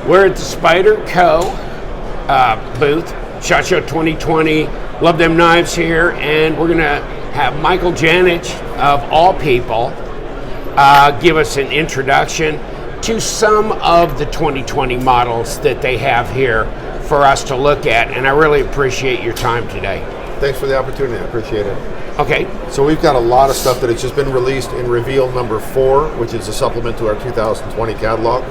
We're at the Spyderco booth, SHOT Show 2020. Love them knives here, and we're gonna have Michael Janich, of all people, give us an introduction to some of the 2020 models that they have here for us to look at, and I really appreciate your time today. Thanks for the opportunity, I appreciate it. Okay. So we've got a lot of stuff that has just been released in reveal number 4, which is a supplement to our 2020 catalog.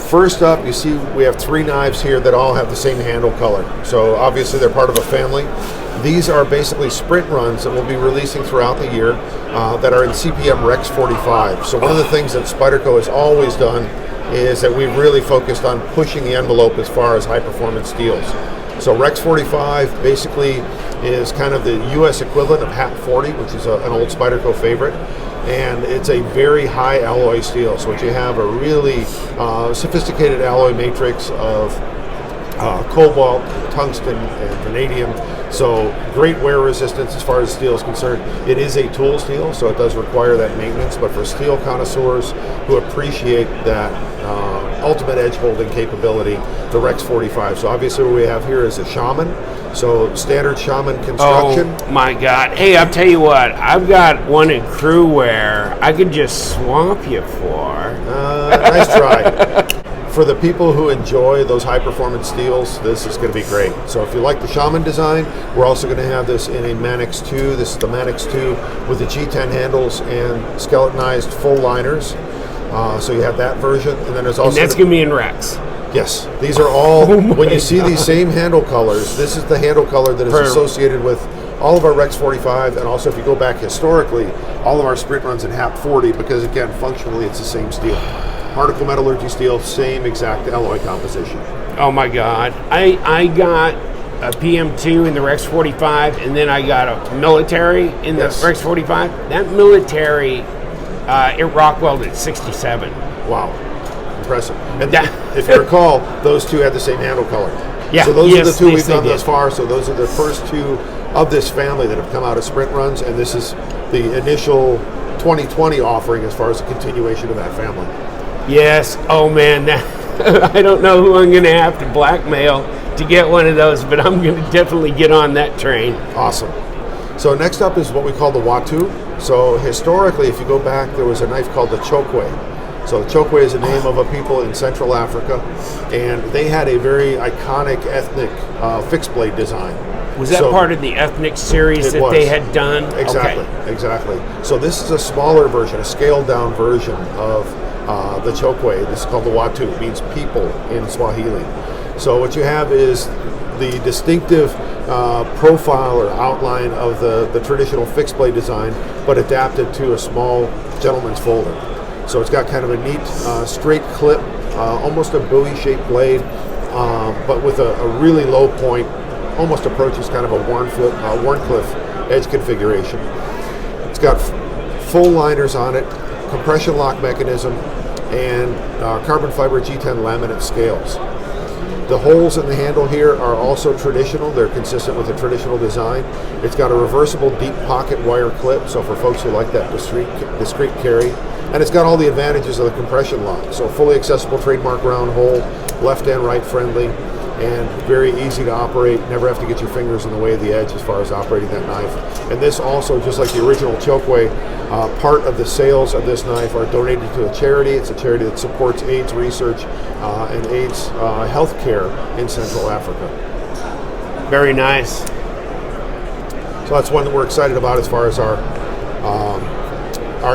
First up, you see we have 3 knives here that all have the same handle color. So obviously they're part of a family. These are basically sprint runs that we'll be releasing throughout the year that are in CPM Rex 45. So one of the things that Spyderco has always done is that we've really focused on pushing the envelope as far as high performance steels. So Rex 45 basically is kind of the US equivalent of HAP 40, which is an old Spyderco favorite. And it's a very high alloy steel. So what you have a really sophisticated alloy matrix of cobalt, tungsten, and vanadium. So great wear resistance as far as steel is concerned. It is a tool steel, so it does require that maintenance, but for steel connoisseurs who appreciate that ultimate edge holding capability, the Rex 45. So obviously what we have here is a Shaman, so standard Shaman construction. Oh my God. Hey, I'll tell you what, I've got one in crew wear I could just swamp you for. Nice try. For the people who enjoy those high performance steels, this is going to be great. So if you like the Shaman design, we're also going to have this in a Manix 2. This is the Manix 2 with the G10 handles and skeletonized full liners. So you have that version, and then there's also. And that's going to be in Rex. Yes, these are all. When you see these same handle colors, this is the handle color that is associated with all of our Rex 45, and also if you go back historically, all of our sprint runs in HAP 40, because again, functionally it's the same steel. Particle metallurgy steel, same exact alloy composition. Oh my God. I got a PM2 in the Rex 45, and then I got a military in the Rex 45. That military, it rock welded 67. Wow, impressive. And if you recall, those two had the same handle color. Yeah. So those are the 2 we've done thus far. So those are the first 2 of this family that have come out of sprint runs, and this is the initial 2020 offering as far as a continuation of that family. Yes. Oh man, I don't know who I'm going to have to blackmail to get one of those, but I'm going to definitely get on that train. Awesome. So next up is what we call the Watu. So historically, if you go back, there was a knife called the Walkway. So Walkway is the name of a people in Central Africa, and they had a very iconic ethnic fixed blade design. Was that part of the ethnic series that they had done? Exactly, exactly. So this is a smaller version, a scaled down version of the Walkway. This is called the Watu. It means people in Swahili. So what you have is the distinctive profile or outline of the traditional fixed blade design, but adapted to a small gentleman's folder. So it's got kind of a neat straight clip, almost a Bowie-shaped blade, but with a really low point, almost approaches kind of a Warncliffe edge configuration. It's got full liners on it, compression lock mechanism, and carbon fiber G10 laminate scales. The holes in the handle here are also traditional. They're consistent with a traditional design. It's got a reversible deep pocket wire clip, so for folks who like that discreet carry. And it's got all the advantages of the compression lock. So fully accessible trademark round hole, left and right friendly, and very easy to operate. Never have to get your fingers in the way of the edge as far as operating that knife. And this also, just like the original Walkway, part of the sales of this knife are donated to a charity. It's a charity that supports AIDS research and AIDS health care in Central Africa. Very nice. So that's one that we're excited about as far as our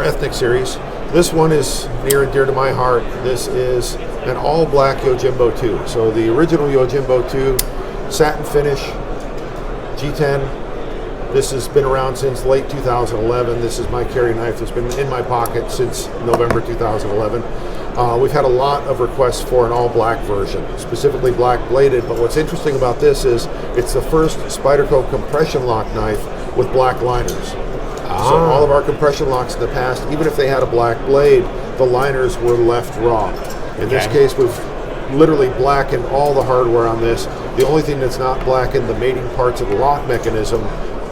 ethnic series. This one is near and dear to my heart. This is an all-black Yojimbo 2. So the original Yojimbo 2, satin finish, G10. This has been around since late 2011. This is my carry knife. It's been in my pocket since November 2011. We've had a lot of requests for an all-black version, specifically black-bladed, but what's interesting about this is it's the first Spyderco compression lock knife with black liners. So all of our compression locks in the past, even if they had a black blade, the liners were left raw. In this case, we've literally blackened all the hardware on this. The only thing that's not blackened, the mating parts of the lock mechanism,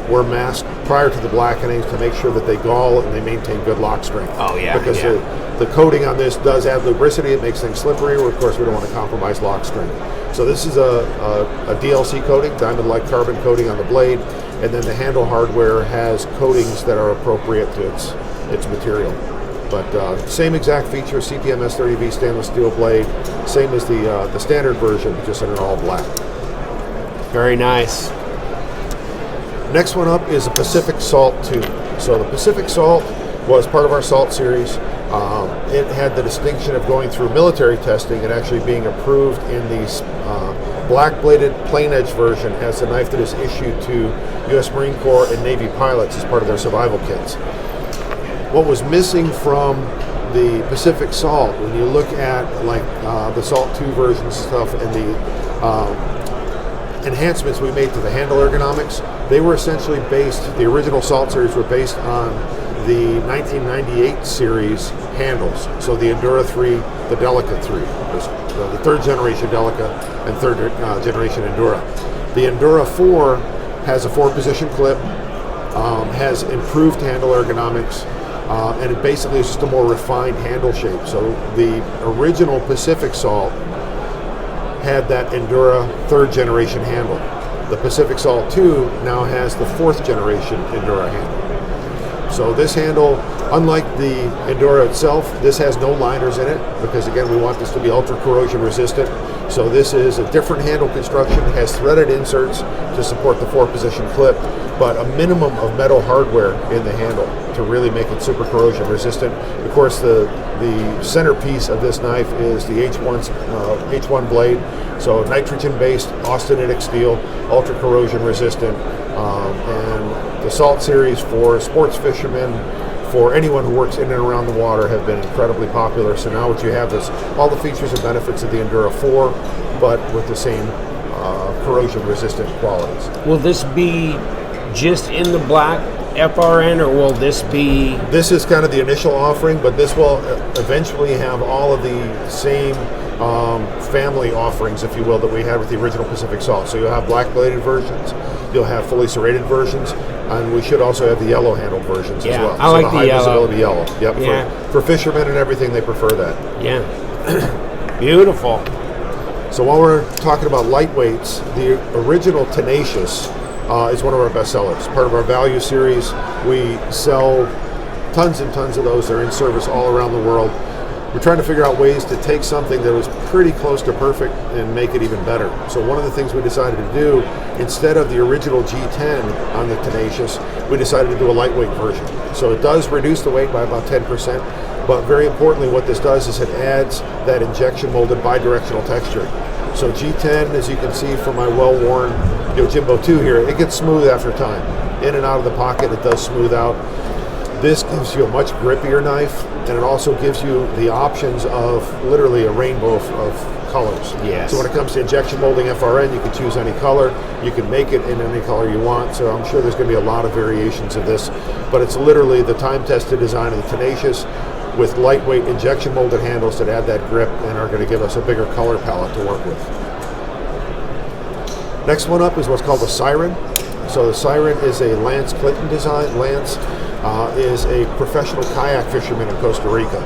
were masked prior to the blackening to make sure that they gall and they maintain good lock strength. Oh, yeah, because yeah. the coating on this does add lubricity. It makes things slippery. Of course, we don't want to compromise lock strength. So this is a DLC coating, diamond-like carbon coating on the blade, and then the handle hardware has coatings that are appropriate to its material. But same exact feature, CPM S30V stainless steel blade, same as the standard version, just in an all black. Very nice. Next one up is a Pacific Salt 2. So the Pacific Salt was part of our Salt series. It had the distinction of going through military testing and actually being approved in the black-bladed plain edge version as a knife that is issued to U.S. Marine Corps and Navy pilots as part of their survival kits. What was missing from the Pacific Salt, when you look at like the Salt 2 version stuff and the enhancements we made to the handle ergonomics, they were essentially based, the original Salt series were based on the 1998 series handles. So the Endura 3, the Delica 3, the third generation Delica and third generation Endura. The Endura 4 has a 4-position clip, has improved handle ergonomics, and it basically is just a more refined handle shape. So the original Pacific Salt had that Endura 3rd generation handle. The Pacific Salt 2 now has the 4th generation Endura handle. So this handle, unlike the Endura itself, this has no liners in it because again we want this to be ultra corrosion resistant. So this is a different handle construction. It has threaded inserts to support the 4-position clip, but a minimum of metal hardware in the handle to really make it super corrosion resistant. Of course, the centerpiece of this knife is the H1 blade. So nitrogen-based austenitic steel, ultra corrosion resistant, and the Salt series for sports fishermen, for anyone who works in and around the water, have been incredibly popular. So now what you have is all the features and benefits of the Endura 4, but with the same corrosion resistant qualities. Will this be just in the black FRN, or will this be... This is kind of the initial offering, but this will eventually have all of the same family offerings, if you will, that we had with the original Pacific Salt. So you'll have black-bladed versions, you'll have fully serrated versions, and we should also have the yellow-handled versions as well. I like the the yellow. high-visibility yellow. Yep, Yeah. for fishermen and everything, they prefer that. Yeah. Beautiful. So while we're talking about lightweights, the original Tenacious is one of our best sellers. Part of our value series, we sell tons and tons of those. They're in service all around the world. We're trying to figure out ways to take something that was pretty close to perfect and make it even better. So one of the things we decided to do, instead of the original G10 on the Tenacious, we decided to do a lightweight version. So it does reduce the weight by about 10%, but very importantly what this does is it adds that injection molded bidirectional texture. So G10, as you can see from my well-worn Jimbo 2 here, it gets smooth after time. In and out of the pocket, it does smooth out. This gives you a much grippier knife, and it also gives you the options of literally a rainbow of colors. Yes. So when it comes to injection molding FRN, you can choose any color. You can make it in any color you want. So I'm sure there's going to be a lot of variations of this, but it's literally the time-tested design of the Tenacious with lightweight injection molded handles that add that grip and are going to give us a bigger color palette to work with. Next one up is what's called the Siren. So the Siren is a Lance Clinton design. Lance is a professional kayak fisherman in Costa Rica.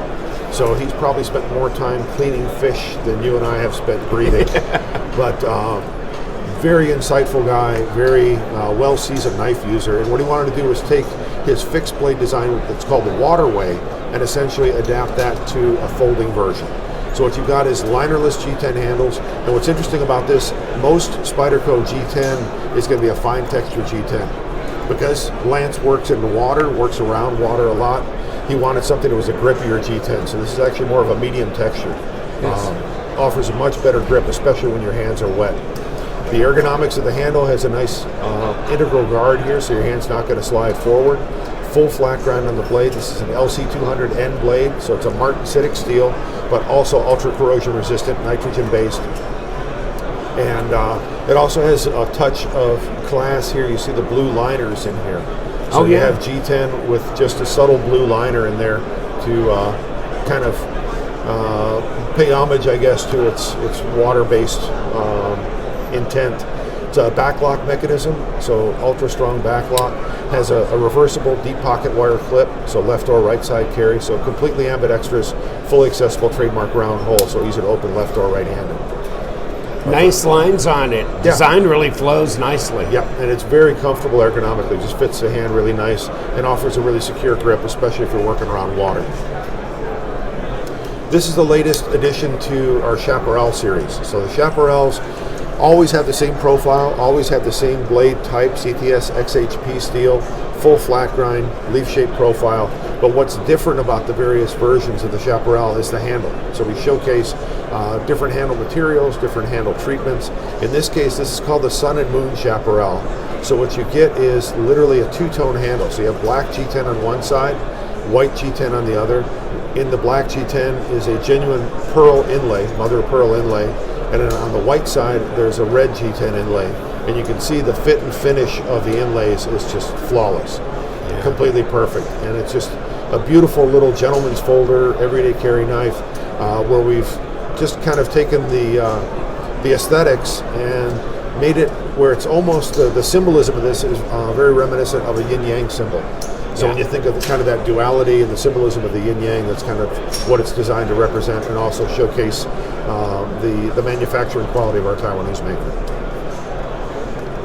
So he's probably spent more time cleaning fish than you and I have spent breathing. But very insightful guy, very well-seasoned knife user. And what he wanted to do was take his fixed blade design that's called the Walkway and essentially adapt that to a folding version. So what you've got is linerless G10 handles. And what's interesting about this, most Spyderco G10 is going to be a fine texture G10. Because Lance works in the water, works around water a lot, he wanted something that was a grippier G10. So this is actually more of a medium texture. Yes. Offers a much better grip, especially when your hands are wet. The ergonomics of the handle has a nice integral guard here, so your hand's not going to slide forward. Full flat grind on the blade. This is an LC200N blade, so it's a martensitic steel, but also ultra corrosion resistant, nitrogen based. And it also has a touch of class here. You see the blue liners in here. So you have G10 with just a subtle blue liner in there to kind of pay homage, I guess, to its water-based intent. It's a backlock mechanism, so ultra strong backlock. Has a reversible deep pocket wire clip, so left or right side carry. So completely ambidextrous, fully accessible trademark round hole, so easy to open left or right-handed. Nice lines on it. Design really flows nicely. Yeah, and it's very comfortable ergonomically. Just fits the hand really nice and offers a really secure grip, especially if you're working around water. This is the latest addition to our Chaparral series. So the Chaparrals always have the same profile, always have the same blade type, CTS XHP steel, full flat grind, leaf shape profile. But what's different about the various versions of the Chaparral is the handle. So we showcase different handle materials, different handle treatments. In this case, this is called the Sun and Moon Chaparral. So what you get is literally a two-tone handle. So you have black G10 on one side, white G10 on the other. In the black G10 is a genuine pearl inlay, mother of pearl inlay. And then on the white side, there's a red G10 inlay. And you can see the fit and finish of the inlays is just flawless, completely perfect. And it's just a beautiful little gentleman's folder, everyday carry knife, where we've just kind of taken the aesthetics and made it where it's almost, the symbolism of this is very reminiscent of a yin-yang symbol. So when you think of kind of that duality and the symbolism of the yin-yang, that's kind of what it's designed to represent, and also showcase the manufacturing quality of our Taiwanese maker.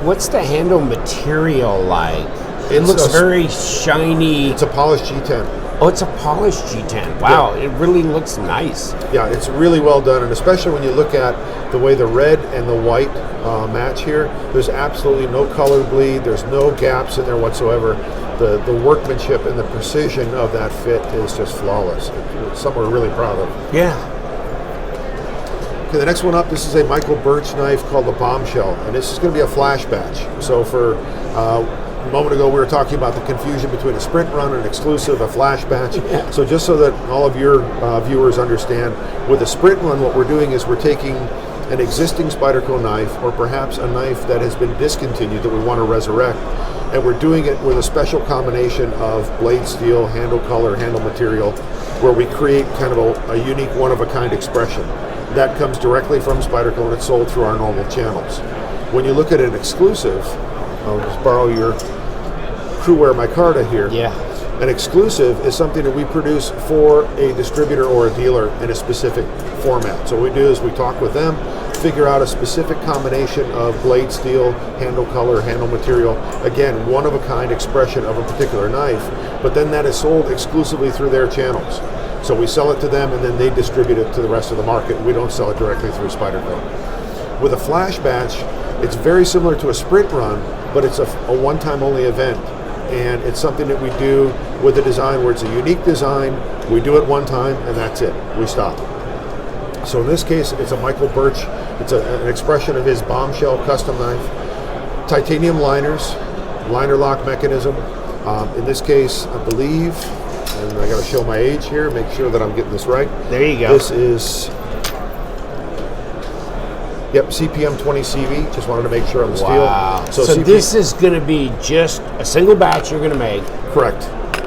What's the handle material like? It looks very shiny. It's a polished G10. Oh, it's a polished G10. Wow, it really looks nice. Yeah, it's really well done, and especially when you look at the way the red and the white match here, there's absolutely no color bleed, there's no gaps in there whatsoever. The workmanship and the precision of that fit is just flawless. It's something we're really proud of. Yeah. Okay, the next one up, this is a Michael Birch knife called the Bombshell, and this is going to be a flash batch. So for a moment ago, we were talking about the confusion between a sprint run, an exclusive, a flash batch. Yeah. So just so that all of your viewers understand, with a sprint run, what we're doing is we're taking an existing Spyderco knife, or perhaps a knife that has been discontinued that we want to resurrect, and we're doing it with a special combination of blade steel, handle color, handle material, where we create kind of a unique one-of-a-kind expression. That comes directly from Spyderco and it's sold through our normal channels. When you look at an exclusive, I'll just borrow your Crewwear micarta here. Yeah. An exclusive is something that we produce for a distributor or a dealer in a specific format. So what we do is we talk with them, figure out a specific combination of blade steel, handle color, handle material. Again, one-of-a-kind expression of a particular knife, but then that is sold exclusively through their channels. So we sell it to them and then they distribute it to the rest of the market. We don't sell it directly through Spyderco. With a flash batch, it's very similar to a sprint run, but it's a one-time only event. And it's something that we do with a design where it's a unique design. We do it one time and that's it. We stop. So in this case, it's a Michael Birch. It's an expression of his Bombshell custom knife. Titanium liners, liner lock mechanism. In this case, I believe, and I got to show my age here, make sure that I'm getting this right. There you go. This is, CPM 20 CV. Just wanted to make sure on the steel. Wow. So this is going to be just a single batch you're going to make. Correct.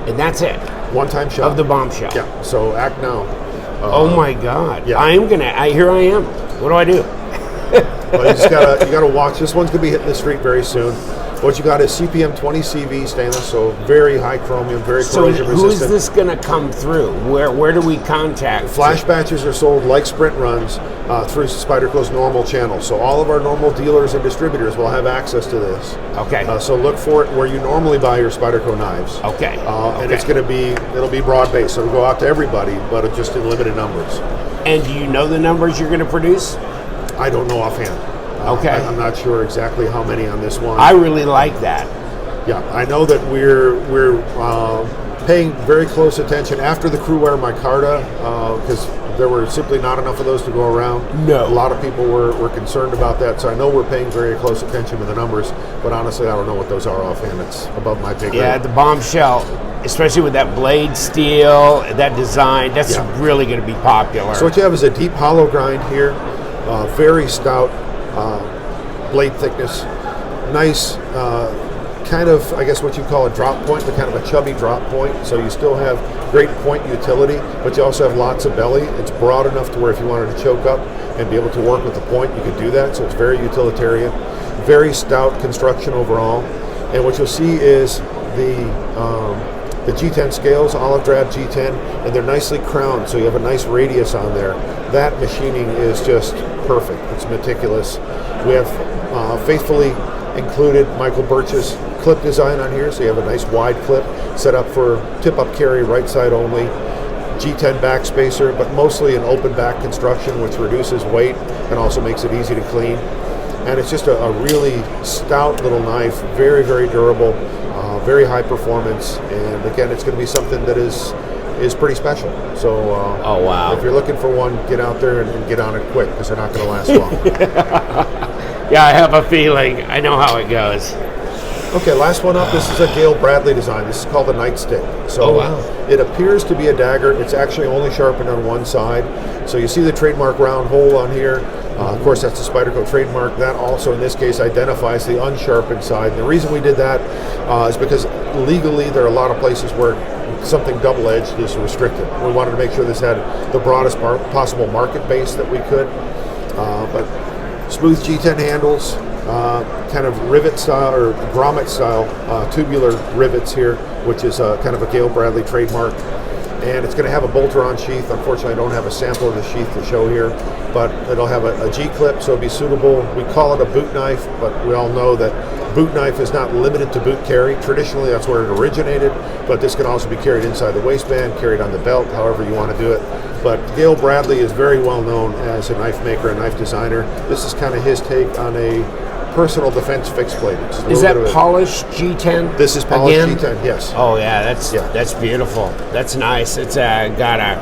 And that's it. One-time shot. Of the Bombshell. Yeah. So act now. Oh my God. Yeah. I am going to, here I am. What do I do? Well, you gotta watch. This one's gonna be hitting the street very soon. What you got is CPM 20 CV stainless, so very high chromium, very corrosion resistant. Who is this going to come through? Where do we contact? Flash batches are sold like sprint runs through Spyderco's normal channels. So all of our normal dealers and distributors will have access to this. Okay. So look for it where you normally buy your Spyderco knives. Okay. And it's going to it'll be broad based, so it'll go out to everybody, but it's just in limited numbers. And do you know the numbers you're going to produce? I don't know offhand. Okay. I'm not sure exactly how many on this one. I really like that. Yeah, I know that we're paying very close attention after the Crewwear micarta, because there were simply not enough of those to go around. No. A lot of people were concerned about that, so I know we're paying very close attention to the numbers, but honestly, I don't know what those are offhand. It's above my pay grade. Yeah, the Bombshell, especially with that blade steel, that design, that's really going to be popular. So what you have is a deep hollow grind here, very stout blade thickness, nice kind of, I guess what you call a drop point, but kind of a chubby drop point. So you still have great point utility, but you also have lots of belly. It's broad enough to where if you wanted to choke up and be able to work with the point, you could do that. So it's very utilitarian. very stout construction overall. And what you'll see is the G10 scales, olive drab G10, and they're nicely crowned, so you have a nice radius on there. That machining is just perfect. It's meticulous. We have faithfully included Michael Birch's clip design on here, so you have a nice wide clip set up for tip-up carry, right side only. G10 back spacer, but mostly an open back construction, which reduces weight and also makes it easy to clean. And it's just a really stout little knife, very, very durable, very high performance, and again, it's going to be something that is pretty special. So, oh wow! If you're looking for one, get out there and get on it quick, because they're not going to last long. Yeah, I have a feeling. I know how it goes. Okay, last one up. This is a Gail Bradley design. This is called a nightstick. So oh, wow. It appears to be a dagger. It's actually only sharpened on one side. So you see the trademark round hole on here. Of course, that's the Spyderco trademark. That also, in this case, identifies the unsharpened side. And the reason we did that is because legally there are a lot of places where something double-edged is restricted. We wanted to make sure this had the broadest possible market base that we could. But smooth G10 handles, kind of rivet style or grommet style tubular rivets here, which is kind of a Gail Bradley trademark. And it's going to have a bolter-on sheath. Unfortunately, I don't have a sample of the sheath to show here, but it'll have a G-clip, so it'll be suitable. We call it a boot knife, but we all know that boot knife is not limited to boot carry. Traditionally, that's where it originated, but this can also be carried inside the waistband, carried on the belt, however you want to do it. But Gail Bradley is very well known as a knife maker, a knife designer. This is kind of his take on a personal defense fixed blade. Is that polished G10? This is polished again? G10, yes. Oh yeah, that's beautiful. That's nice. It's got a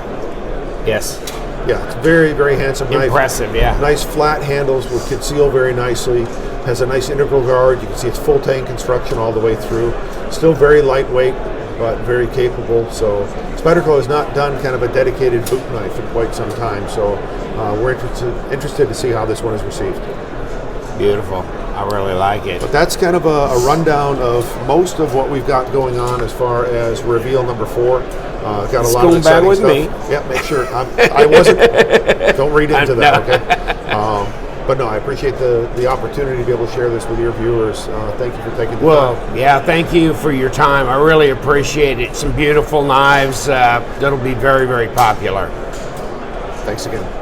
yes. Yeah, it's very, very handsome knife. Impressive, yeah. Nice flat handles will conceal very nicely. Has a nice integral guard. You can see it's full tank construction all the way through. Still very lightweight, but very capable. So Spyderco has not done kind of a dedicated boot knife in quite some time. So we're interested to see how this one is received. Beautiful. I really like it. But that's kind of a rundown of most of what we've got going on as far as reveal number 4. Got a lot of exciting with stuff. Me. Yeah, make sure. I wasn't. Don't read into that, okay? But no, I appreciate the opportunity to be able to share this with your viewers. Thank you for taking the time. Yeah, thank you for your time. I really appreciate it. Some beautiful knives that'll be very, very popular. Thanks again.